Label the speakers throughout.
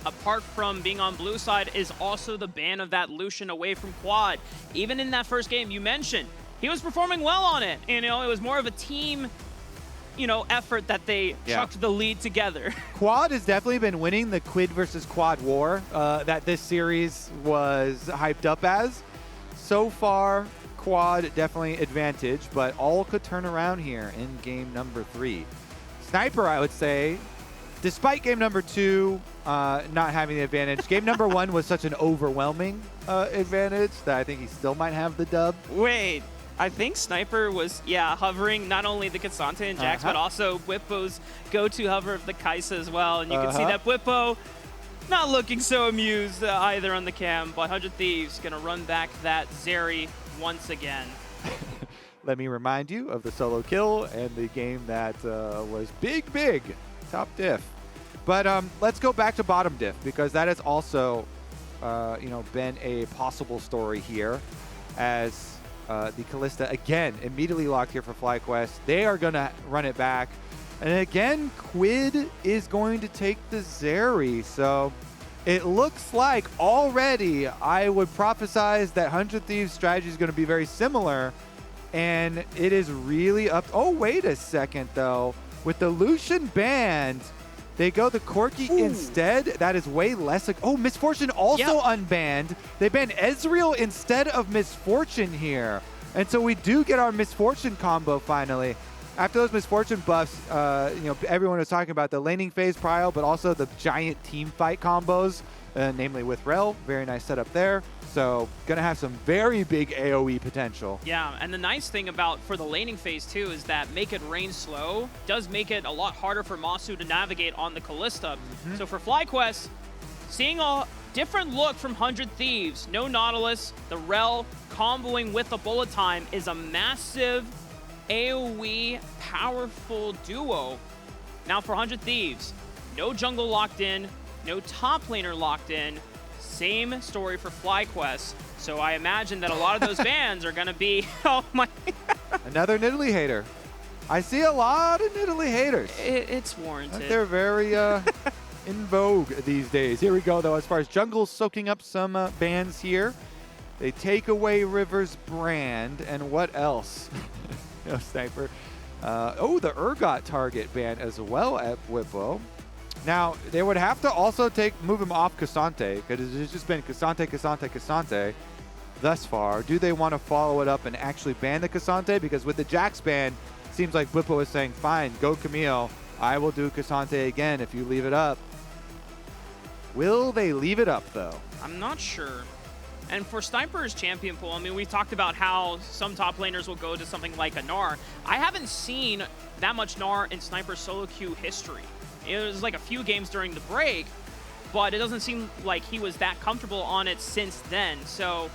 Speaker 1: apart from being on blue side, is also the ban of that Lucian away from Quad. Even in that first game you mentioned, he was performing well on it. You know, it was more of a team, you know, effort that they chucked the lead together.
Speaker 2: Quad has definitely been winning the Quid versus Quad war that this series was hyped up as. So far, Quad definitely advantage, but all could turn around here in game number 3. Sniper, I would say, despite game number 2 not having the advantage, game number 1 was such an overwhelming advantage that I think he still might have the dub.
Speaker 1: Wait, I think Sniper was, hovering not only the Ksante and Jax, but also Bwipo's go-to hover of the Kaisa as well. And you can see that Bwipo not looking so amused either on the cam, but 100 Thieves going to run back that Zeri once again.
Speaker 2: Let me remind you of the solo kill and the game that was big, top diff. But let's go back to bottom diff, because that has also been a possible story here, as the Kalista again immediately locked here for FlyQuest. They are going to run it back. And again, Quid is going to take the Zeri. So it looks like already I would prophesize that 100 Thieves strategy is going to be very similar. And it is really up. Oh, wait a second, though. With the Lucian banned, they go the Corki instead. That is way less. Oh, Misfortune also unbanned. They banned Ezreal instead of Misfortune here. And so we do get our Misfortune combo finally. After those Misfortune buffs, everyone was talking about the laning phase prio, but also the giant team fight combos, namely with Rell. Very nice setup there. So gonna have some very big AoE potential.
Speaker 1: Yeah, and the nice thing for the laning phase too is that make it rain slow does make it a lot harder for Massu to navigate on the Kalista. So for FlyQuest, seeing a different look from 100 Thieves, no Nautilus, the Rell comboing with the bullet time is a massive AoE powerful duo. Now for 100 Thieves, no jungle locked in, no top laner locked in. Same story for FlyQuest. So I imagine that a lot of those bans are going to be, oh my.
Speaker 2: Another Nidalee hater. I see a lot of Nidalee haters.
Speaker 1: It's warranted.
Speaker 2: They're very in vogue these days. Here we go, though, as far as jungle soaking up some bans here. They take away River's brand, and what else? No Sniper. The Urgot target ban as well at Bwipo. Now, they would have to also move him off Ksante, because it's just been Ksante thus far. Do they want to follow it up and actually ban the Ksante? Because with the Jax ban, it seems like Bwipo is saying, fine, go Camille. I will do Ksante again if you leave it up. Will they leave it up, though?
Speaker 1: I'm not sure. And for Sniper's champion pool, I mean, we talked about how some top laners will go to something like a Gnar. I haven't seen that much Gnar in Sniper's solo queue history. It was like a few games during the break, but it doesn't seem like he was that comfortable on it since then. So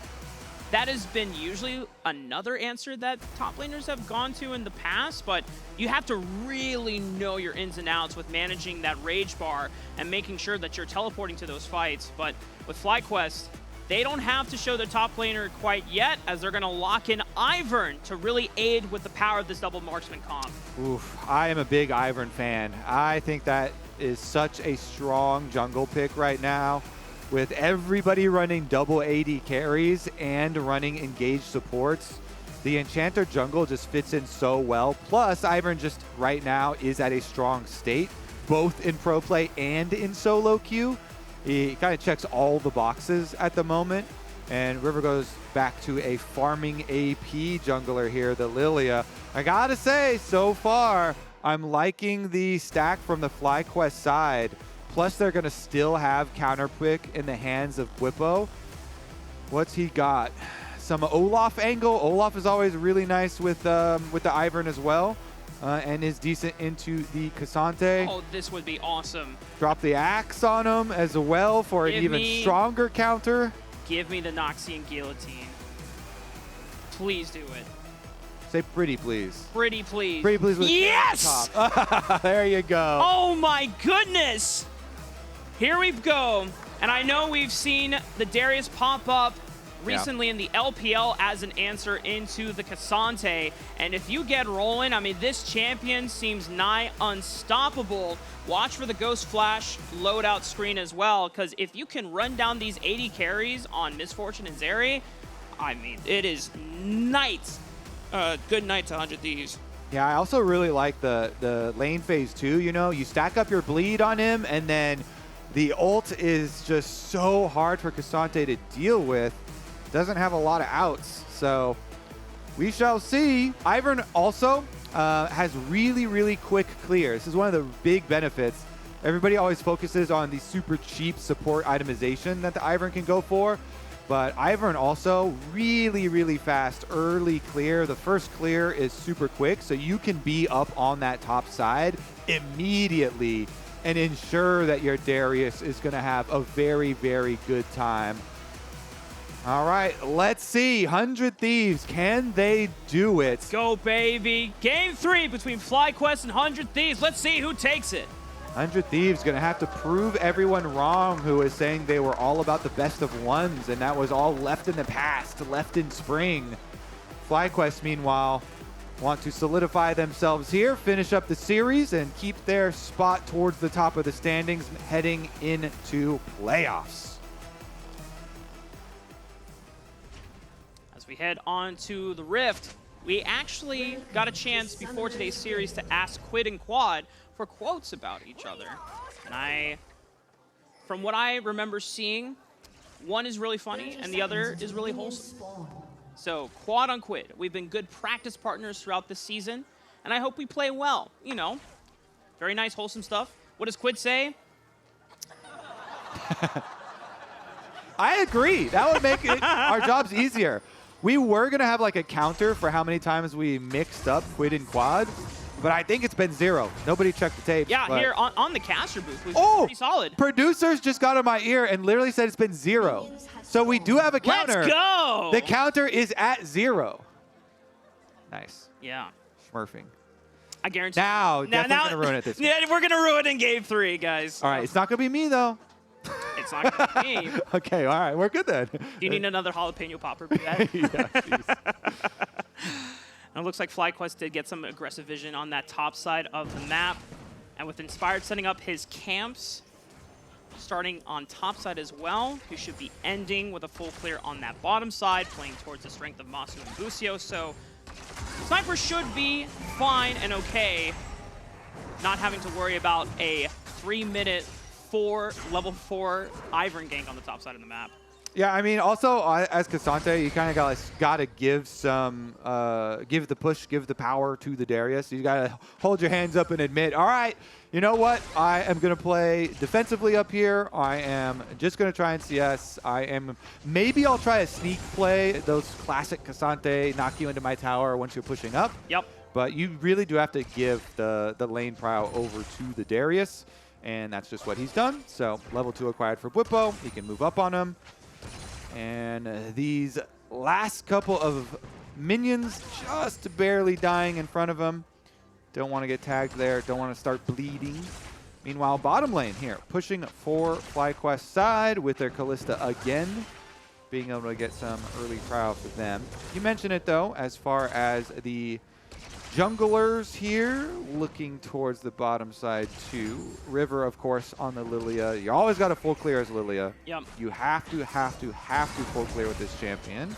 Speaker 1: that has been usually another answer that top laners have gone to in the past, but you have to really know your ins and outs with managing that rage bar and making sure that you're teleporting to those fights. But with FlyQuest, they don't have to show their top laner quite yet, as they're going to lock in Ivern to really aid with the power of this double marksman comp.
Speaker 2: Oof, I am a big Ivern fan. I think that is such a strong jungle pick right now, with everybody running double AD carries and running engaged supports. The Enchanter jungle just fits in so well. Plus, Ivern just right now is at a strong state, both in pro play and in solo queue. He kind of checks all the boxes at the moment, and River goes back to a farming AP jungler here, the Lillia. I gotta say, so far, I'm liking the stack from the FlyQuest side. Plus, they're gonna still have counter pick in the hands of Bwipo. What's he got? Some Olaf angle. Olaf is always really nice with the Ivern as well. And is decent into the Ksante.
Speaker 1: Oh, this would be awesome.
Speaker 2: Drop the axe on him as well for an even stronger counter.
Speaker 1: Give me the Noxian Guillotine. Please do it.
Speaker 2: Say pretty, please.
Speaker 1: Pretty, please.
Speaker 2: Pretty, please. With
Speaker 1: yes!
Speaker 2: Top. There you go.
Speaker 1: Oh, my goodness. Here we go. And I know we've seen the Darius pop up recently in the LPL as an answer into the Ksante. And if you get rolling, I mean, this champion seems nigh unstoppable. Watch for the Ghost Flash loadout screen as well, because if you can run down these 80 carries on Misfortune and Zeri, I mean, it is good night to 100 Thieves.
Speaker 2: Yeah, I also really like the lane phase too. You know, you stack up your bleed on him, and then the ult is just so hard for Ksante to deal with. Doesn't have a lot of outs, so we shall see. Ivern also has really, really quick clear. This is one of the big benefits. Everybody always focuses on the super cheap support itemization that the Ivern can go for, but Ivern also really, really fast early clear. The first clear is super quick, so you can be up on that top side immediately and ensure that your Darius is going to have a very, very good time. All right, let's see. 100 Thieves, can they do it?
Speaker 1: Let's go, baby. Game 3 between FlyQuest and 100 Thieves. Let's see who takes it.
Speaker 2: 100 Thieves going to have to prove everyone wrong who is saying they were all about the best of ones, and that was all left in the past, left in spring. FlyQuest, meanwhile, want to solidify themselves here, finish up the series, and keep their spot towards the top of the standings heading into playoffs.
Speaker 1: As we head on to the Rift, we actually got a chance before today's series to ask Quid and Quad for quotes about each other. And from what I remember seeing, one is really funny and the other is really wholesome. So, Quad on Quid. We've been good practice partners throughout this season, and I hope we play well. You know, very nice, wholesome stuff. What does Quid say?
Speaker 2: I agree. That would make our jobs easier. We were going to have like a counter for how many times we mixed up Quid and Quad, but I think it's been 0. Nobody checked the tape.
Speaker 1: Yeah, here on the caster booth was pretty solid.
Speaker 2: Producers just got in my ear and literally said it's been 0. So we do have a counter.
Speaker 1: Let's go!
Speaker 2: The counter is at 0. Nice.
Speaker 1: Yeah.
Speaker 2: Smurfing.
Speaker 1: I guarantee.
Speaker 2: Now, definitely going to ruin it this game.
Speaker 1: Yeah, we're going to ruin it in game 3, guys.
Speaker 2: All right, it's not going to be me, though.
Speaker 1: It's not going to be me.
Speaker 2: Okay, all right, we're good then.
Speaker 1: Do you need another jalapeno popper for that?
Speaker 2: Yeah,
Speaker 1: And it looks like FlyQuest did get some aggressive vision on that top side of the map. And with Inspired setting up his camps, starting on top side as well, he should be ending with a full clear on that bottom side, playing towards the strength of Massu and Busio. So Sniper should be fine and okay, not having to worry about a 3-minute level 4 Ivern gank on the top side of the map.
Speaker 2: Yeah, I mean, also as Ksante, you kind of got to give some, give the push, give the power to the Darius. You got to hold your hands up and admit, all right, you know what? I am going to play defensively up here. I am just going to try and CS. Maybe I'll try a sneak play, those classic Ksante, knock you into my tower once you're pushing up.
Speaker 1: Yep.
Speaker 2: But you really do have to give the lane prow over to the Darius, and that's just what he's done. So level 2 acquired for Bwipo. He can move up on him. And these last couple of minions just barely dying in front of him. Don't want to get tagged there. Don't want to start bleeding. Meanwhile, bottom lane here, pushing for FlyQuest side with their Kalista again. Being able to get some early prow for them. You mentioned it, though, as far as the junglers here, looking towards the bottom side too. River, of course, on the Lillia. You always got a full clear as Lillia.
Speaker 1: Yep.
Speaker 2: You have to full clear with this champion.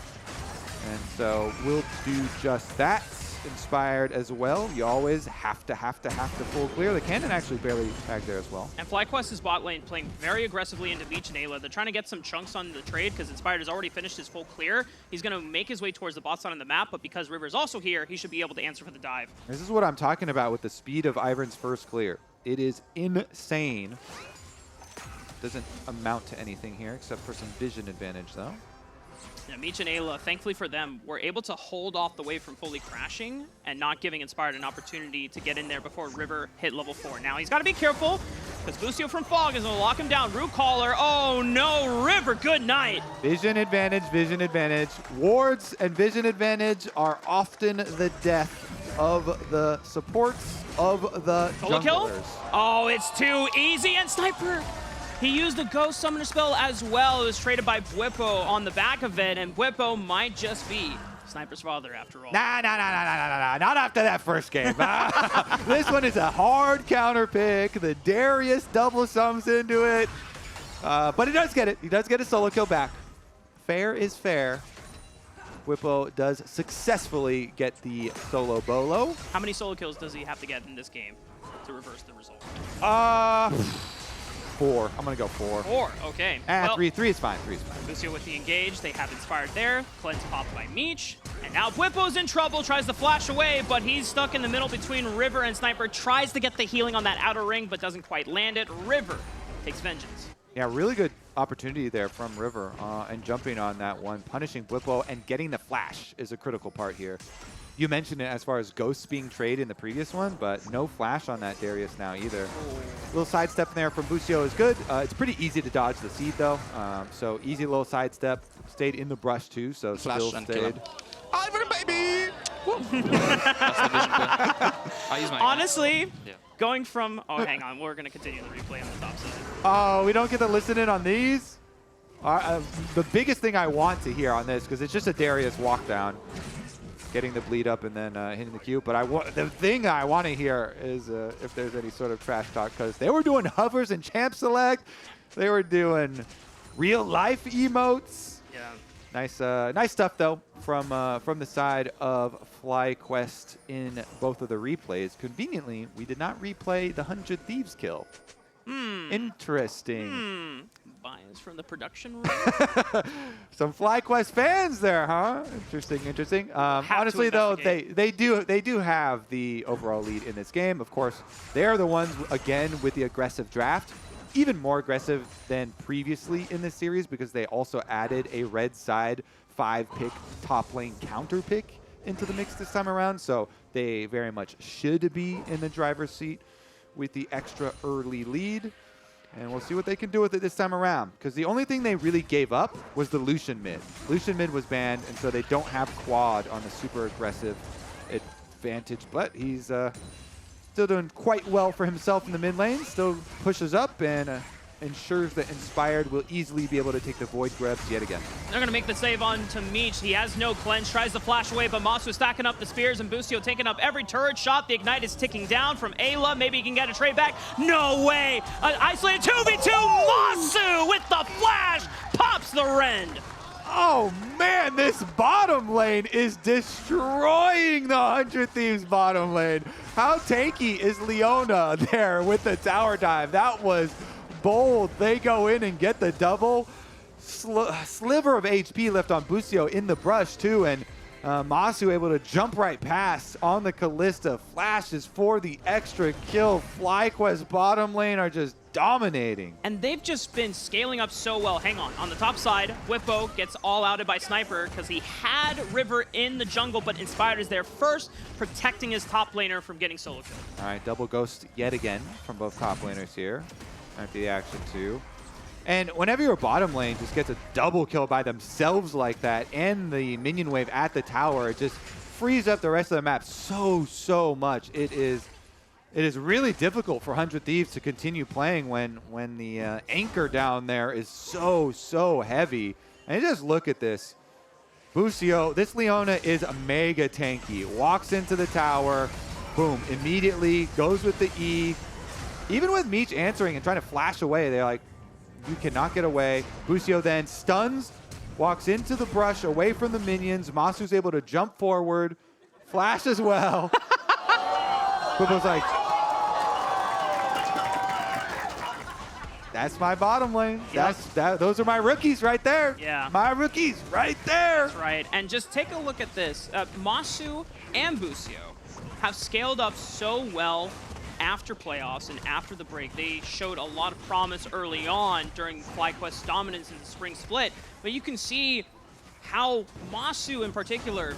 Speaker 2: And so we'll do just that. Inspired as well. You always have to full clear. The cannon actually barely tagged there as well.
Speaker 1: And FlyQuest's bot lane playing very aggressively into Meech and Eyla. They're trying to get some chunks on the trade because Inspired has already finished his full clear. He's going to make his way towards the bot side on the map, but because River's also here, he should be able to answer for the dive.
Speaker 2: This is what I'm talking about with the speed of Ivern's first clear. It is insane. Doesn't amount to anything here except for some vision advantage, though.
Speaker 1: Yeah, Meech and Eyla, thankfully for them, were able to hold off the wave from fully crashing and not giving Inspired an opportunity to get in there before River hit level 4. Now he's got to be careful because Busio from Fog is going to lock him down. Root Caller, oh no, River, good night.
Speaker 2: Vision advantage, vision advantage. Wards and vision advantage are often the death of the supports of the
Speaker 1: Solo
Speaker 2: junglers.
Speaker 1: kill? Oh, it's too easy, and Sniper He used a Ghost Summoner spell as well. It was traded by Bwipo on the back of it, and Bwipo might just be Sniper's father after all.
Speaker 2: Nah, not after that first game. This one is a hard counter pick. The Darius double sums into it. But he does get it. He does get a solo kill back. Fair is fair. Bwipo does successfully get the solo bolo.
Speaker 1: How many solo kills does he have to get in this game to reverse the result?
Speaker 2: 4. I'm going to go 4.
Speaker 1: 4, okay.
Speaker 2: Well, 3 is fine. 3 is fine.
Speaker 1: Busio with the engage. They have inspired there. Cleanse popped by Meech. And now Bwipo's in trouble. Tries to flash away, but he's stuck in the middle between River and Sniper. Tries to get the healing on that outer ring, but doesn't quite land it. River takes vengeance.
Speaker 2: Yeah, really good opportunity there from River and jumping on that one. Punishing Bwipo and getting the flash is a critical part here. You mentioned it as far as ghosts being traded in the previous one, but no flash on that Darius now either. A little sidestep in there from Busio is good. It's pretty easy to dodge the seed though. So easy little sidestep. Stayed in the brush too, so
Speaker 3: flash
Speaker 2: still stayed.
Speaker 3: Ivern, baby!
Speaker 1: Honestly, going from... Oh, hang on. We're going to continue the replay on the top side.
Speaker 2: Oh, we don't get to listen in on these? The biggest thing I want to hear on this, because it's just a Darius walk down. Getting the bleed up and then hitting the Q. But the thing I want to hear is if there's any sort of trash talk, because they were doing hovers and champ select. They were doing real life emotes.
Speaker 1: Yeah.
Speaker 2: Nice stuff though from the side of FlyQuest in both of the replays. Conveniently, we did not replay the 100 Thieves kill. Interesting.
Speaker 1: Bias from the production room.
Speaker 2: Some FlyQuest fans there, huh? Interesting. Honestly, though, they do have the overall lead in this game. Of course, they are the ones again with the aggressive draft, even more aggressive than previously in this series because they also added a red side 5-pick top lane counter pick into the mix this time around. So they very much should be in the driver's seat with the extra early lead. And we'll see what they can do with it this time around. Because the only thing they really gave up was the Lucian mid. Lucian mid was banned, and so they don't have quad on the super aggressive advantage. But he's still doing quite well for himself in the mid lane. Still pushes up and ensures that Inspired will easily be able to take the Void Grebs yet again.
Speaker 1: They're going to make the save on to Meech. He has no cleanse, tries to flash away, but Massu stacking up the spears and Busio taking up every turret shot. The Ignite is ticking down from Eyla. Maybe he can get a trade back. No way! An isolated 2v2! Massu with the flash! Pops the rend!
Speaker 2: Oh man, this bottom lane is destroying the 100 Thieves bottom lane. How tanky is Leona there with the tower dive? That was bold. They go in and get the double. Sliver of HP left on Busio in the brush too, and Massu able to jump right past on the Kalista. Flashes for the extra kill. FlyQuest bottom lane are just dominating.
Speaker 1: And they've just been scaling up so well. Hang on the top side, Bwipo gets all outed by Sniper because he had River in the jungle, but Inspired is there first, protecting his top laner from getting solo killed.
Speaker 2: All right, double ghost yet again from both top laners here. Might be the action too. And whenever your bottom lane just gets a double kill by themselves like that and the minion wave at the tower, it just frees up the rest of the map so much. It is really difficult for 100 Thieves to continue playing when the anchor down there is so heavy. And just look at this. Busio, this Leona is mega tanky. Walks into the tower, boom, immediately goes with the E. Even with Meech answering and trying to flash away, they're like, you cannot get away. Busio then stuns, walks into the brush away from the minions. Massu's able to jump forward, flash as well. Bwipo's like, that's my bottom lane.
Speaker 1: Yep.
Speaker 2: Those are my rookies right there.
Speaker 1: Yeah.
Speaker 2: My rookies right there.
Speaker 1: That's right. And just take a look at this. Massu and Busio have scaled up so well after playoffs and after the break. They showed a lot of promise early on during FlyQuest's dominance in the spring split, but you can see how Massu in particular,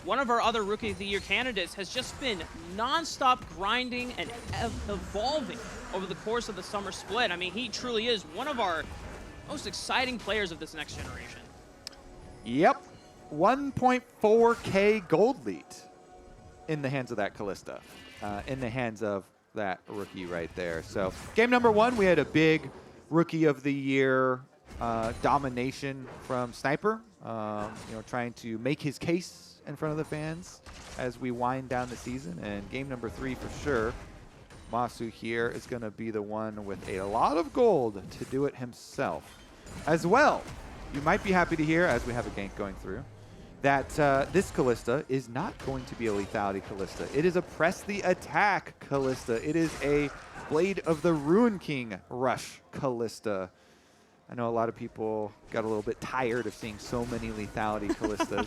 Speaker 1: one of our other Rookie of the Year candidates, has just been non-stop grinding and evolving over the course of the summer split. I mean, he truly is one of our most exciting players of this next generation.
Speaker 2: Yep, 1.4K gold lead in the hands of that Kalista. In the hands of that rookie right there. So game number one, we had a big Rookie of the Year domination from Sniper. Trying to make his case in front of the fans as we wind down the season. And game number 3 for sure. Massu here is going to be the one with a lot of gold to do it himself. As well, you might be happy to hear, as we have a gank going through, that this Kalista is not going to be a lethality Kalista. It is a press the attack Kalista. It is a Blade of the Ruin King rush Kalista. I know a lot of people got a little bit tired of seeing so many lethality Kalistas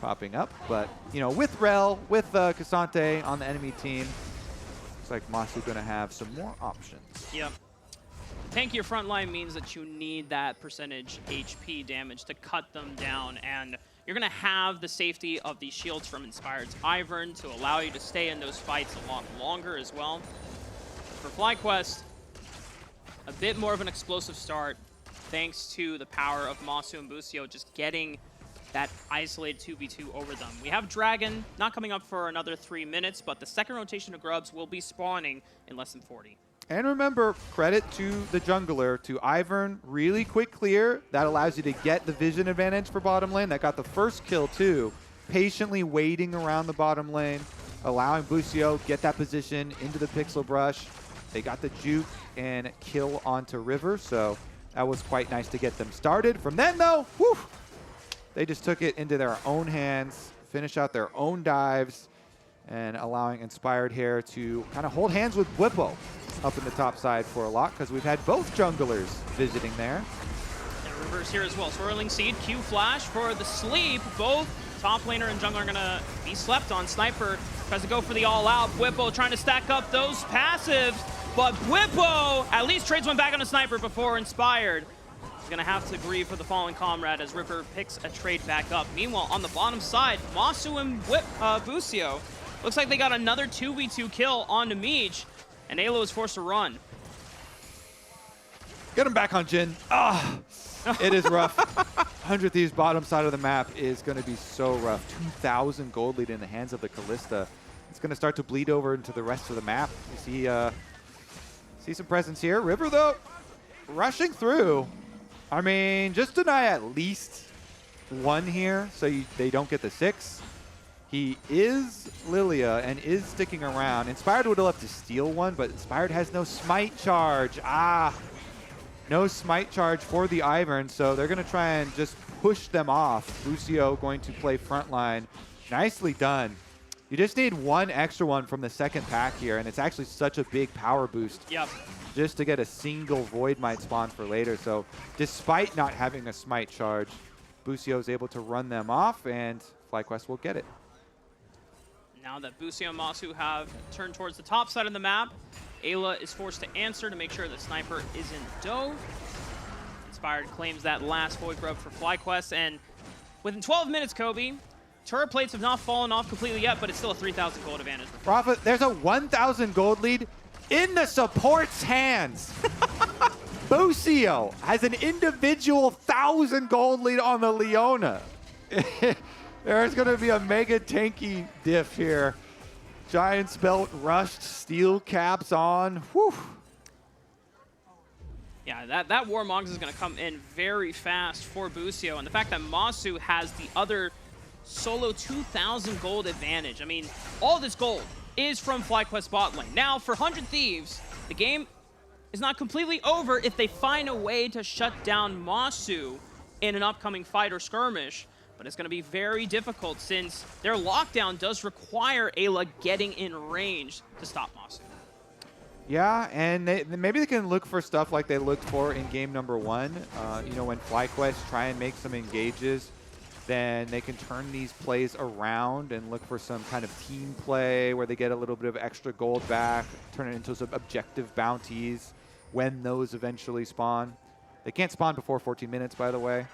Speaker 2: popping up, but with Rell, with Ksante on the enemy team, looks like Massu going to have some more options.
Speaker 1: Yep. Tankier front line means that you need that percentage HP damage to cut them down, and you're going to have the safety of these shields from Inspired's Ivern to allow you to stay in those fights a lot longer as well. For FlyQuest, a bit more of an explosive start thanks to the power of Massu and Busio just getting that isolated 2v2 over them. We have Dragon not coming up for another 3 minutes, but the second rotation of Grubs will be spawning in less than 40.
Speaker 2: And remember, credit to the jungler, to Ivern, really quick clear. That allows you to get the vision advantage for bottom lane. That got the first kill too. Patiently waiting around the bottom lane, allowing Busio get that position into the pixel brush. They got the juke and kill onto River, so that was quite nice to get them started. From then though, whew, they just took it into their own hands, finish out their own dives, and allowing Inspired here to kind of hold hands with Bwipo up in the top side for a lot, because we've had both junglers visiting there.
Speaker 1: And River's here as well. Swirling Seed, Q Flash for the sleep. Both top laner and jungler are going to be slept on. Sniper tries to go for the all-out. Bwipo trying to stack up those passives, but Bwipo at least trades one back on a Sniper before Inspired. He's going to have to grieve for the fallen comrade as River picks a trade back up. Meanwhile, on the bottom side, Massu and Busio, looks like they got another 2v2 kill onto Meech, and Eyla was forced to run.
Speaker 2: Get him back on Jhin. Ah, it is rough. 100 Thieves bottom side of the map is going to be so rough. 2,000 gold lead in the hands of the Kalista. It's going to start to bleed over into the rest of the map. You see some presence here. River, though, rushing through. I mean, just deny at least one here so they don't get the 6. He is Lillia and is sticking around. Inspired would have loved to steal one, but Inspired has no smite charge. No smite charge for the Ivern, so they're going to try and just push them off. Busio going to play frontline. Nicely done. You just need one extra one from the second pack here, and it's actually such a big power boost.
Speaker 1: Yep.
Speaker 2: Just to get a single Void Might spawn for later. So despite not having a smite charge, Busio is able to run them off, and FlyQuest will get it.
Speaker 1: Now that Busio and Massu have turned towards the top side of the map, Eyla is forced to answer to make sure the Sniper isn't dove. Inspired claims that last Void Grub for FlyQuest, and within 12 minutes, Kobe, turret plates have not fallen off completely yet, but it's still a 3,000 gold advantage.
Speaker 2: Raafaa, there's a 1,000 gold lead in the support's hands. Busio has an individual 1,000 gold lead on the Leona. There's going to be a mega tanky diff here. Giant Spelt rushed, steel caps on. Whew.
Speaker 1: Yeah, that Warmogs is going to come in very fast for Busio, and the fact that Massu has the other solo 2,000 gold advantage. I mean, all this gold is from FlyQuest bot lane. Now, for 100 Thieves, the game is not completely over if they find a way to shut down Massu in an upcoming fight or skirmish. But it's going to be very difficult since their lockdown does require Eyla getting in range to stop Massu.
Speaker 2: Yeah, and maybe they can look for stuff like they looked for in game number 1. When FlyQuest try and make some engages, then they can turn these plays around and look for some kind of team play where they get a little bit of extra gold back, turn it into some objective bounties when those eventually spawn. They can't spawn before 14 minutes, by the way.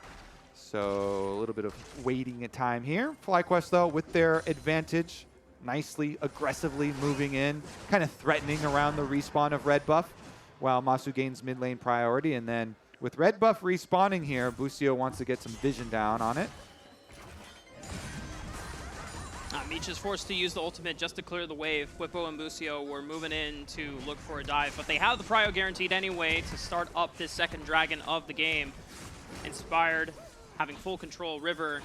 Speaker 2: So a little bit of waiting time here. FlyQuest, though, with their advantage, nicely, aggressively moving in, kind of threatening around the respawn of red buff, while Massu gains mid lane priority. And then with red buff respawning here, Busio wants to get some vision down on it.
Speaker 1: Meech is forced to use the ultimate just to clear the wave. Bwipo and Busio were moving in to look for a dive, but they have the prio guaranteed anyway to start up this second dragon of the game. Inspired, having full control. River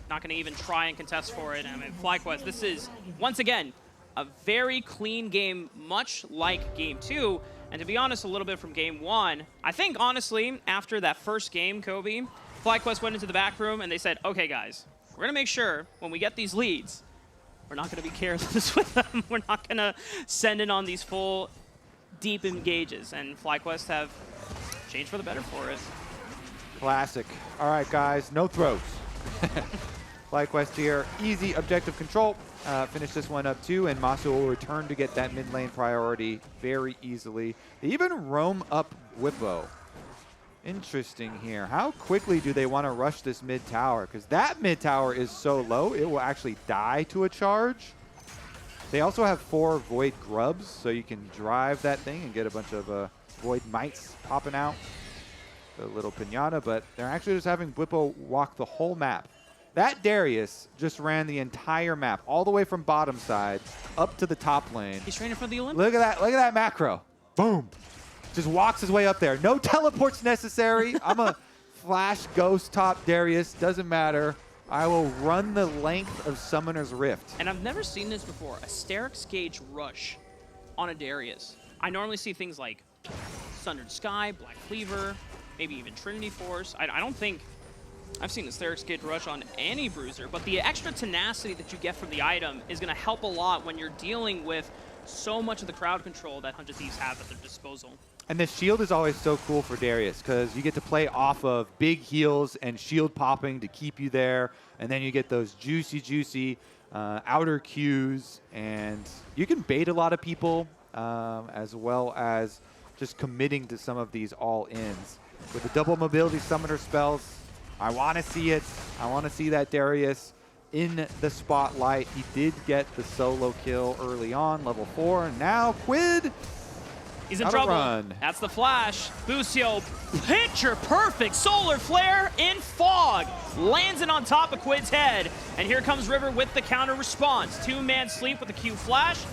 Speaker 1: not going to even try and contest for it. I mean, FlyQuest, this is, once again, a very clean game, much like Game 2. And to be honest, a little bit from Game 1. I think, honestly, after that first game, Kobe, FlyQuest went into the back room and they said, okay, guys, we're going to make sure when we get these leads, we're not going to be careless with them. We're not going to send in on these full, deep engages. And FlyQuest have changed for the better for it.
Speaker 2: Classic. All right, guys, no throws. FlyQuest here, easy objective control. Finish this one up too, and Massu will return to get that mid lane priority very easily. They even roam up Bwipo. Interesting here. How quickly do they want to rush this mid tower? Because that mid tower is so low, it will actually die to a charge. They also have 4 Void Grubs, so you can drive that thing and get a bunch of Void Mites popping out. A little pinata, but they're actually just having Bwipo walk the whole map. That Darius just ran the entire map, all the way from bottom side up to the top lane.
Speaker 1: He's training for the Olympics.
Speaker 2: Look at that macro. Boom. Just walks his way up there. No teleports necessary. I'm a flash ghost top Darius. Doesn't matter. I will run the length of Summoner's Rift.
Speaker 1: And I've never seen this before, a Sterix Gauge rush on a Darius. I normally see things like Sundered Sky, Black Cleaver, maybe even Trinity Force. I don't think I've seen the Sterix Gauge rush on any bruiser, but the extra tenacity that you get from the item is going to help a lot when you're dealing with so much of the crowd control that 100 Thieves have at their disposal.
Speaker 2: And the shield is always so cool for Darius because you get to play off of big heals and shield popping to keep you there, and then you get those juicy outer Qs, and you can bait a lot of people as well as just committing to some of these all-ins. With the double mobility summoner spells, I want to see it. I want to see that Darius in the spotlight. He did get the solo kill early on, level 4. And now Quid.
Speaker 1: He's in trouble. Run. That's the flash. Busio, picture perfect solar flare in fog. Lands it on top of Quid's head. And here comes River with the counter response. 2-man sleep with the Q flash.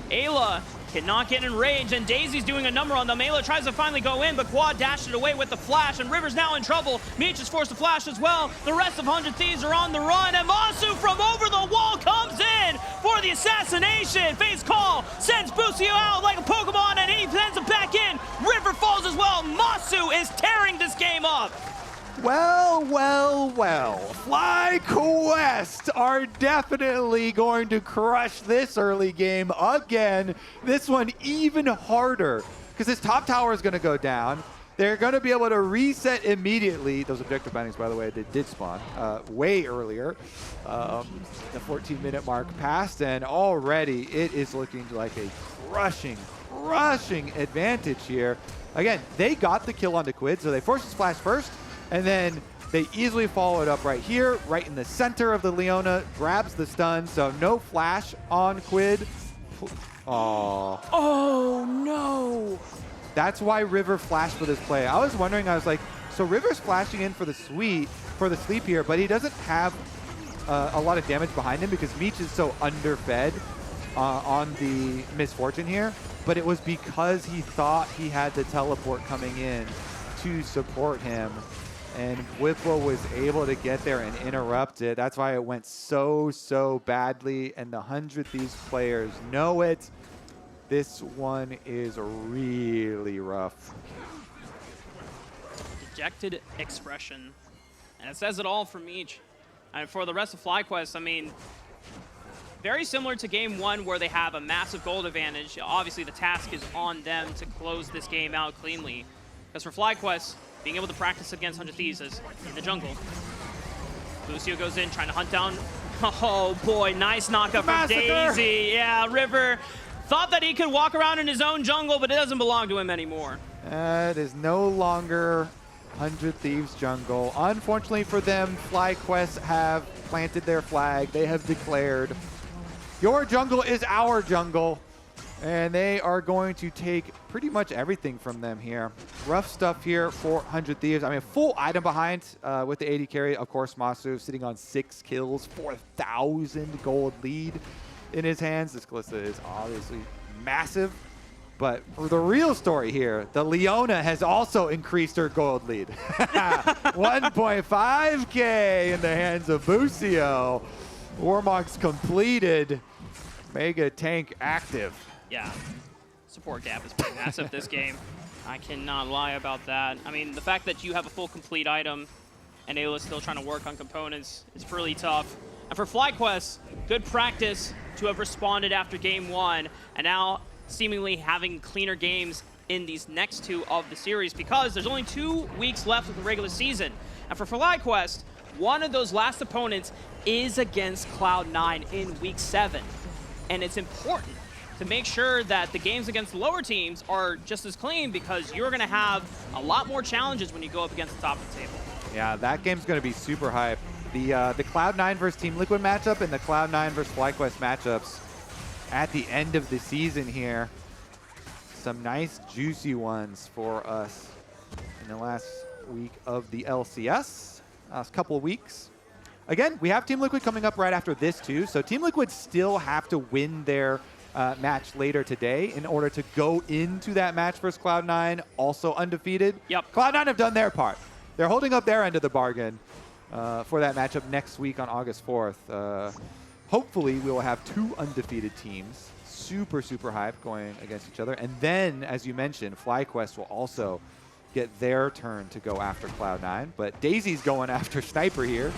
Speaker 1: Eyla cannot get in range, and Daisy's doing a number on them. Eyla tries to finally go in, but Quad dashed it away with the flash, and River's now in trouble. Meech is forced to flash as well. The rest of 100 Thieves are on the run, and Massu from over the wall comes in for the assassination. Face call sends Busio out like a Pokemon, and he sends him back in. River falls as well. Massu is tearing this game up.
Speaker 2: Well. FlyQuest are definitely going to crush this early game again. This one even harder because this top tower is going to go down. They're going to be able to reset immediately. Those objective bindings, by the way, they did spawn way earlier. The 14-minute mark passed, and already it is looking like a crushing advantage here. Again, they got the kill onto Quid, so they forced his flash first. And then they easily follow it up right here, right in the center of the Leona, grabs the stun, so no flash on Quid. Aww. Oh, no. That's why River flashed for this play. I was wondering, I was like, so River's flashing in for the sleep here, but he doesn't have a lot of damage behind him because Meech is so underfed on the Misfortune here. But it was because he thought he had the teleport coming in to support him. And Bwipo was able to get there and interrupt it. That's why it went so badly. And the 100 Thieves players know it. This one is really rough.
Speaker 1: Dejected expression. And it says it all for Meech. And for the rest of FlyQuest, I mean, very similar to Game 1 where they have a massive gold advantage. Obviously, the task is on them to close this game out cleanly. Because for FlyQuest, being able to practice against 100 Thieves is in the jungle. Busio goes in, trying to hunt down. Oh boy, nice knockup from Daisy. Yeah, River thought that he could walk around in his own jungle, but it doesn't belong to him anymore.
Speaker 2: It is no longer 100 Thieves jungle. Unfortunately for them, FlyQuest have planted their flag. They have declared, your jungle is our jungle. And they are going to take pretty much everything from them here. Rough stuff here for 100 Thieves. I mean, full item behind with the AD carry. Of course, Massu sitting on 6 kills, 4,000 gold lead in his hands. This Kalista is obviously massive. But for the real story here, the Leona has also increased her gold lead. 1.5K in the hands of Busio. Warmock's completed. Mega tank active.
Speaker 1: Yeah, support gap is pretty massive this game. I cannot lie about that. I mean, the fact that you have a full complete item and Eyla's still trying to work on components is really tough. And for FlyQuest, good practice to have responded after game 1 and now seemingly having cleaner games in these next 2 of the series because there's only 2 weeks left of the regular season. And for FlyQuest, one of those last opponents is against Cloud9 in week 7. And it's important to make sure that the games against the lower teams are just as clean because you're going to have a lot more challenges when you go up against the top of the table.
Speaker 2: Yeah, that game's going to be super hype. The Cloud9 versus Team Liquid matchup and the Cloud9 versus FlyQuest matchups at the end of the season here. Some nice juicy ones for us in the last week of the LCS, last couple of weeks. Again, we have Team Liquid coming up right after this too, so Team Liquid still have to win their match later today in order to go into that match versus Cloud9 also undefeated.
Speaker 1: Yep.
Speaker 2: Cloud9 have done their part. They're holding up their end of the bargain for that matchup next week on August 4th. Hopefully, we will have 2 undefeated teams. Super, super hype going against each other. And then, as you mentioned, FlyQuest will also get their turn to go after Cloud9. But Daisy's going after Sniper here.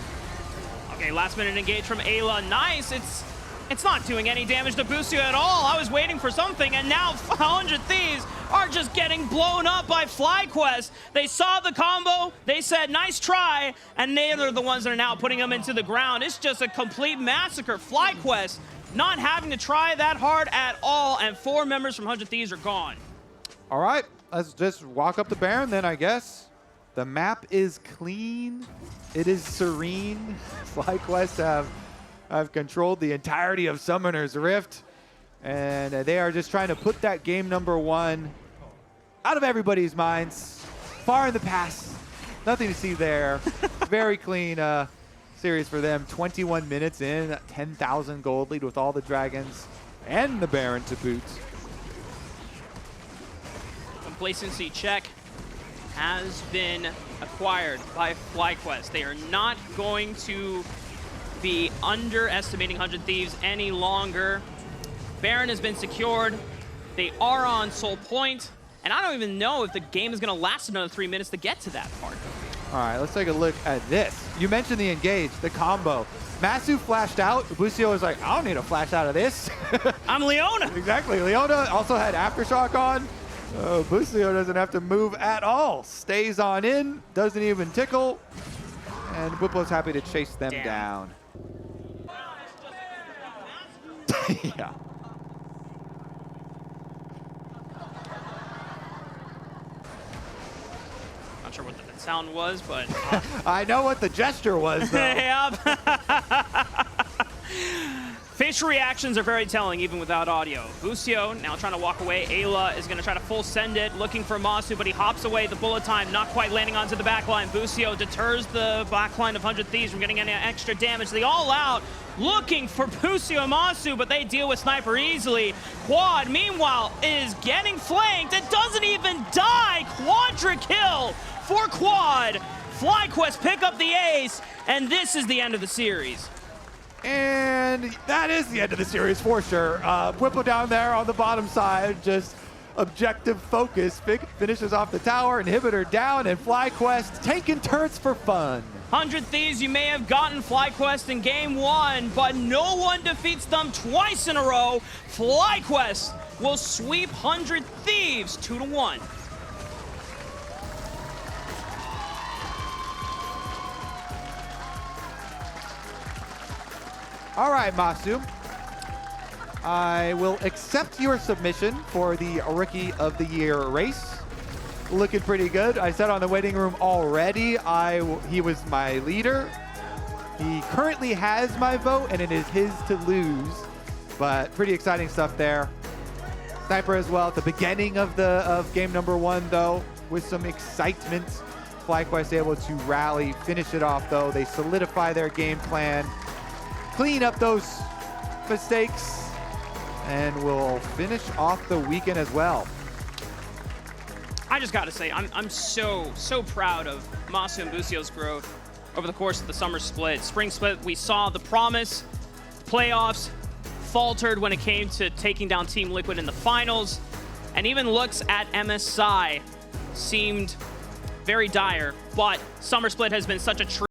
Speaker 1: Okay, last minute engage from Eyla. Nice. It's not doing any damage to Busio at all. I was waiting for something, and now 100 Thieves are just getting blown up by FlyQuest. They saw the combo, they said, nice try, and they're the ones that are now putting them into the ground. It's just a complete massacre. FlyQuest not having to try that hard at all, and 4 members from 100 Thieves are gone.
Speaker 2: All right, let's just walk up the Baron then, I guess. The map is clean. It is serene. FlyQuest have controlled the entirety of Summoner's Rift, and they are just trying to put that game number 1 out of everybody's minds, far in the past. Nothing to see there. Very clean series for them. 21 minutes in, 10,000 gold lead with all the dragons and the Baron to boot.
Speaker 1: Complacency check has been acquired by FlyQuest. They are not going to be underestimating 100 Thieves any longer. Baron has been secured. They are on Soul Point, and I don't even know if the game is going to last another 3 minutes to get to that part.
Speaker 2: All right, let's take a look at this. You mentioned the engage, the combo. Massu flashed out. Busio was like, I don't need a flash out of this.
Speaker 1: I'm Leona.
Speaker 2: Exactly. Leona also had Aftershock on. Busio doesn't have to move at all. Stays on in, doesn't even tickle. And Bwipo's happy to chase them down. Yeah.
Speaker 1: Not sure what the sound was, but
Speaker 2: I know what the gesture was, though.
Speaker 1: Yep. Facial reactions are very telling, even without audio. Busio now trying to walk away. Eyla is going to try to full send it, looking for Massu, but he hops away. The bullet time not quite landing onto the backline. Busio deters the backline of 100 Thieves from getting any extra damage. They all out, looking for Busio and Massu, but they deal with Sniper easily. Quad, meanwhile, is getting flanked and doesn't even die. Quadra kill for Quad. FlyQuest pick up the ace, and this is the end of the series.
Speaker 2: And that is the end of the series for sure. Bwipo down there on the bottom side, just objective focus, finishes off the tower, inhibitor down, and FlyQuest taking turrets for fun.
Speaker 1: 100 Thieves, you may have gotten FlyQuest in game 1, but no one defeats them twice in a row. FlyQuest will sweep 100 Thieves 2-1.
Speaker 2: All right, Massu. I will accept your submission for the Rookie of the Year race. Looking pretty good. I said on the waiting room already, he was my leader. He currently has my vote, and it is his to lose. But pretty exciting stuff there. Sniper as well at the beginning of game number 1, though, with some excitement. FlyQuest able to rally, finish it off, though. They solidify their game plan, clean up those mistakes, and will finish off the weekend as well.
Speaker 1: I just got to say, I'm so proud of Massu and Busio's growth over the course of the summer split. Spring split, we saw the promise. Playoffs faltered when it came to taking down Team Liquid in the finals. And even looks at MSI seemed very dire. But summer split has been such a treat.